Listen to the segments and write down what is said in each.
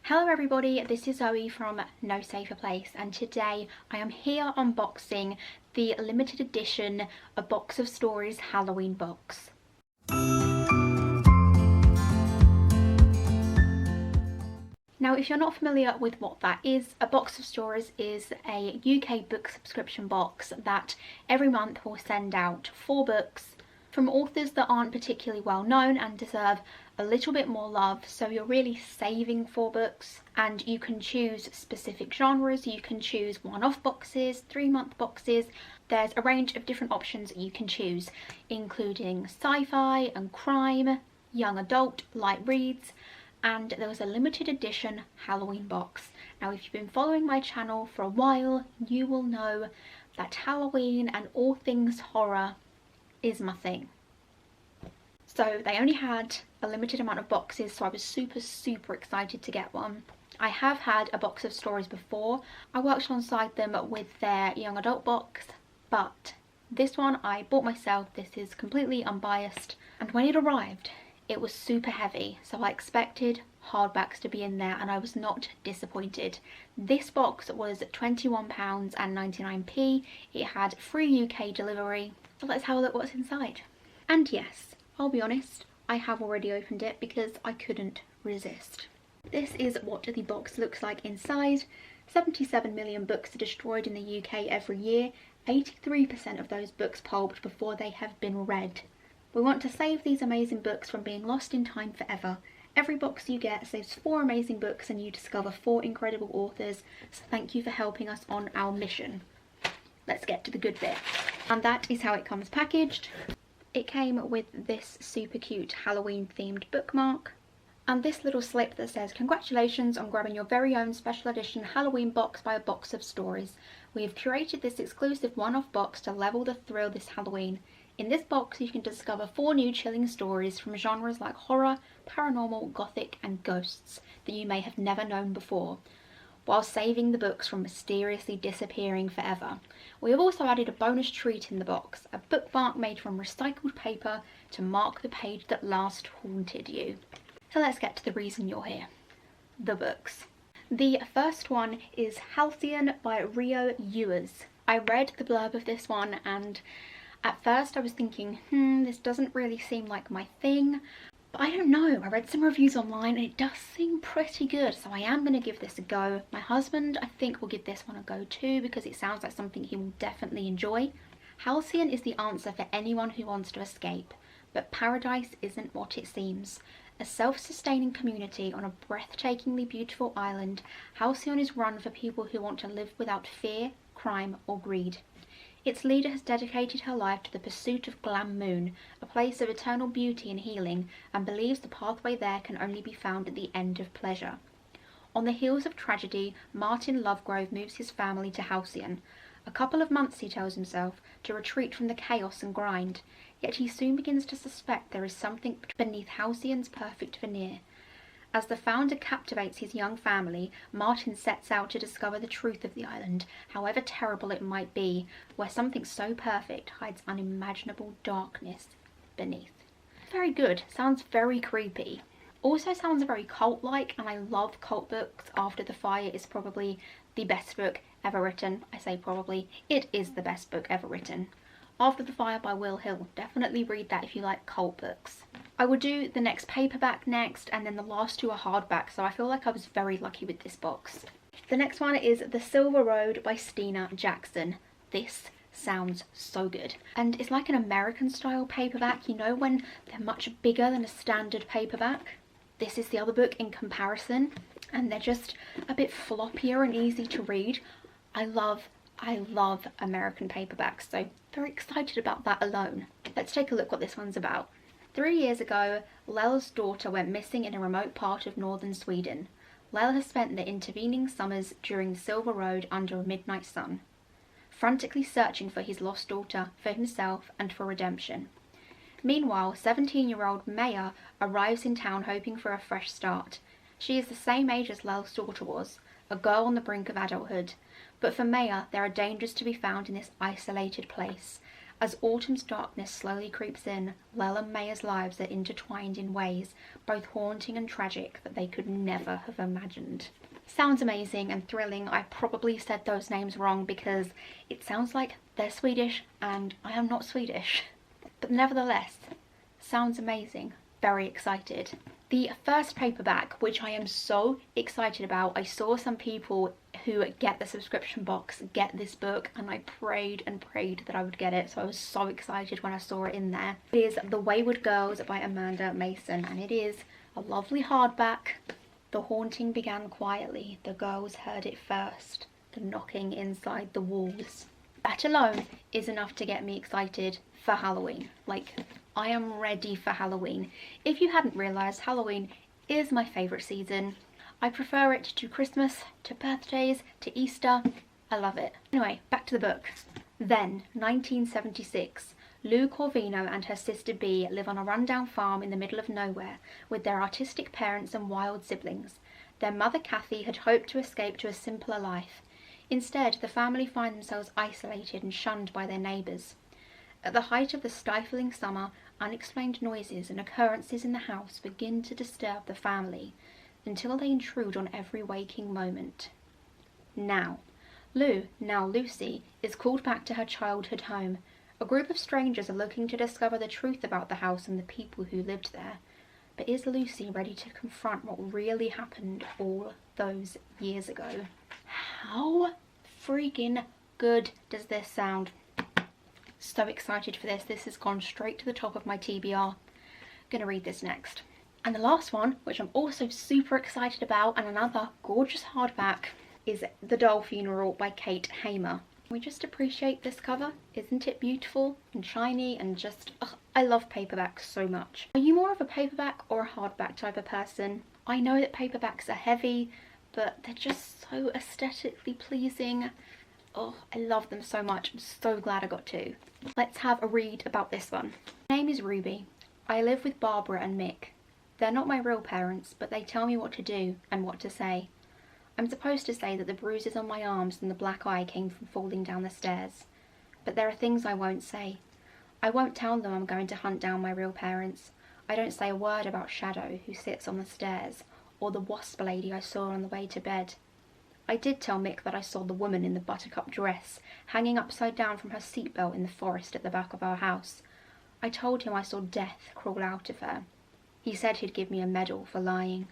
Hello everybody, this is Zoe from No Safer Place, and today I am here unboxing the limited edition A Box of Stories Halloween box. Now, if you're not familiar with what that is, A Box of Stories is a UK book subscription box that every month will send out 4 books from authors that aren't particularly well known and deserve a little bit more love. So you're really saving 4 books, and you can choose specific genres. You can choose one-off boxes, 3-month boxes. There's a range of different options you can choose, including sci-fi and crime, young adult, light reads, and there was a limited edition Halloween box. Now, if you've been following my channel for a while, you will know that Halloween and all things horror is my thing. So they only had a limited amount of boxes, so I was super excited to get one. I have had A Box of Stories before. I worked alongside them with their young adult box, but this one I bought myself. This is completely unbiased, and when it arrived it was super heavy, so I expected hardbacks to be in there, and I was not disappointed. This box was £21.99. It had free UK delivery. So let's have a look what's inside. And yes, I'll be honest, I have already opened it because I couldn't resist. This is what the box looks like inside. 77 million books are destroyed in the UK every year. 83% of those books pulped before they have been read. We want to save these amazing books from being lost in time forever. Every box you get saves 4 amazing books and you discover 4 incredible authors, so thank you for helping us on our mission. Let's get to the good bit. And that is how it comes packaged. It came with this super cute Halloween themed bookmark and this little slip that says, "Congratulations on grabbing your very own special edition Halloween box by A Box of Stories. We have curated this exclusive one-off box to level the thrill this Halloween. In this box you can discover 4 new chilling stories from genres like horror, paranormal, gothic and ghosts that you may have never known before, while saving the books from mysteriously disappearing forever. We have also added a bonus treat in the box, a bookmark made from recycled paper to mark the page that last haunted you." So let's get to the reason you're here. The books. The first one is Halcyon by Rio Ewers. I read the blurb of this one and at first I was thinking, this doesn't really seem like my thing. But I don't know, I read some reviews online and it does seem pretty good, so I am going to give this a go. My husband, I think, will give this one a go too because it sounds like something he will definitely enjoy. Halcyon is the answer for anyone who wants to escape, but paradise isn't what it seems. A self-sustaining community on a breathtakingly beautiful island, Halcyon is run for people who want to live without fear, crime or greed. Its leader has dedicated her life to the pursuit of Glam Moon, a place of eternal beauty and healing, and believes the pathway there can only be found at the end of pleasure. On the heels of tragedy, Martin Lovegrove moves his family to Halcyon. A couple of months, he tells himself, to retreat from the chaos and grind, yet he soon begins to suspect there is something beneath Halcyon's perfect veneer. As the founder captivates his young family, Martin sets out to discover the truth of the island, however terrible it might be, where something so perfect hides unimaginable darkness beneath. Very good. Sounds very creepy. Also sounds very cult-like, and I love cult books. After the Fire is probably the best book ever written. I say probably. It is the best book ever written. After the Fire by Will Hill. Definitely read that if you like cult books. I will do the next paperback next, and then the last 2 are hardback, so I feel like I was very lucky with this box. The next one is The Silver Road by Stina Jackson. This sounds so good. And it's like an American style paperback, you know, when they're much bigger than a standard paperback. This is the other book in comparison, and they're just a bit floppier and easy to read. I love American paperbacks, so very excited about that alone. Let's take a look what this one's about. 3 years ago, Lel's daughter went missing in a remote part of northern Sweden. Lel has spent the intervening summers during the Silver Road under a midnight sun, frantically searching for his lost daughter, for himself and for redemption. Meanwhile, 17-year-old Maya arrives in town hoping for a fresh start. She is the same age as Lel's daughter was, a girl on the brink of adulthood. But for Maya, there are dangers to be found in this isolated place, As autumn's darkness slowly creeps in, Lel and Maya's lives are intertwined in ways both haunting and tragic that they could never have imagined. Sounds amazing and thrilling. I probably said those names wrong because it sounds like they're Swedish and I am not Swedish. But nevertheless, sounds amazing. Very excited. The first paperback, which I am so excited about, I saw some people who get the subscription box get this book, and I prayed and prayed that I would get it, so I was so excited when I saw it in there. It is The Wayward Girls by Amanda Mason, and it is a lovely hardback. The haunting began quietly. The girls heard it first, the knocking inside the walls. That alone is enough to get me excited for Halloween. Like, I am ready for Halloween. If you hadn't realised, Halloween is my favourite season. I prefer it to Christmas, to birthdays, to Easter. I love it. Anyway, back to the book. Then, 1976, Lou Corvino and her sister Bea live on a rundown farm in the middle of nowhere with their artistic parents and wild siblings. Their mother Kathy had hoped to escape to a simpler life. Instead, the family find themselves isolated and shunned by their neighbours. At the height of the stifling summer, unexplained noises and occurrences in the house begin to disturb the family until they intrude on every waking moment. Now Lou, now Lucy, is called back to her childhood home. A group of strangers are looking to discover the truth about the house and the people who lived there. But is Lucy ready to confront what really happened all those years ago? How freaking good does this sound? So excited for this. This has gone straight to the top of my TBR. Gonna read this next. And the last one, which I'm also super excited about, and another gorgeous hardback, is The Doll Funeral by Kate Haymer. We just appreciate this cover. Isn't it beautiful and shiny and just, ugh, I love paperbacks so much. Are you more of a paperback or a hardback type of person? I know that paperbacks are heavy, but they're just so aesthetically pleasing. Oh, I love them so much. I'm so glad I got two. Let's have a read about this one. My name is Ruby. I live with Barbara and Mick. They're not my real parents, but they tell me what to do and what to say. I'm supposed to say that the bruises on my arms and the black eye came from falling down the stairs. But there are things I won't say. I won't tell them I'm going to hunt down my real parents. I don't say a word about Shadow, who sits on the stairs, or the wasp lady I saw on the way to bed. I did tell Mick that I saw the woman in the buttercup dress, hanging upside down from her seatbelt in the forest at the back of our house. I told him I saw death crawl out of her. He said he'd give me a medal for lying.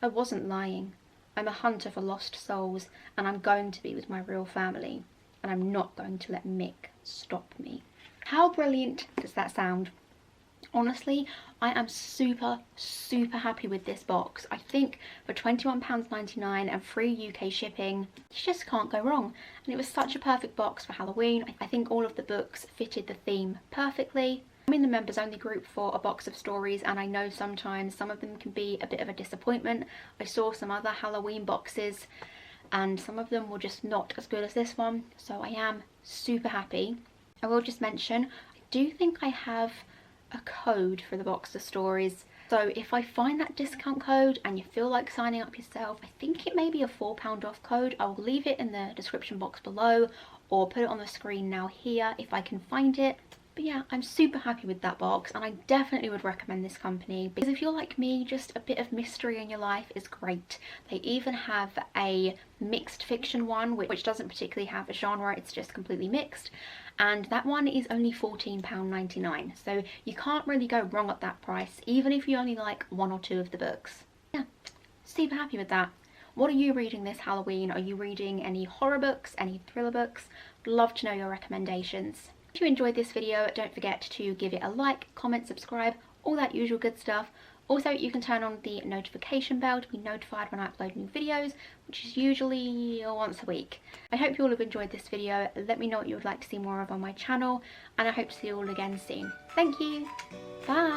I wasn't lying. I'm a hunter for lost souls, and I'm going to be with my real family, and I'm not going to let Mick stop me. How brilliant does that sound? Honestly, I am super happy with this box. I think for £21.99 and free UK shipping, you just can't go wrong. And it was such a perfect box for Halloween. I think all of the books fitted the theme perfectly. I'm in the members only group for a box of stories, and I know sometimes some of them can be a bit of a disappointment. I saw some other Halloween boxes and some of them were just not as good as this one, so I am super happy. I will just mention, I do think I have a code for the box of stories, so if I find that discount code and you feel like signing up yourself, I think it may be a £4 off code. I will leave it in the description box below or put it on the screen now here if I can find it. But yeah, I'm super happy with that box, and I definitely would recommend this company because if you're like me, just a bit of mystery in your life is great. They even have a mixed fiction one which doesn't particularly have a genre, it's just completely mixed, and that one is only £14.99, so you can't really go wrong at that price even if you only like one or two of the books. Yeah, super happy with that. What are you reading this Halloween? Are you reading any horror books, any thriller books? I'd love to know your recommendations. If you enjoyed this video, don't forget to give it a like, comment, subscribe, all that usual good stuff. Also, you can turn on the notification bell to be notified when I upload new videos, which is usually once a week. I hope you all have enjoyed this video. Let me know what you would like to see more of on my channel, and I hope to see you all again soon. Thank you. Bye.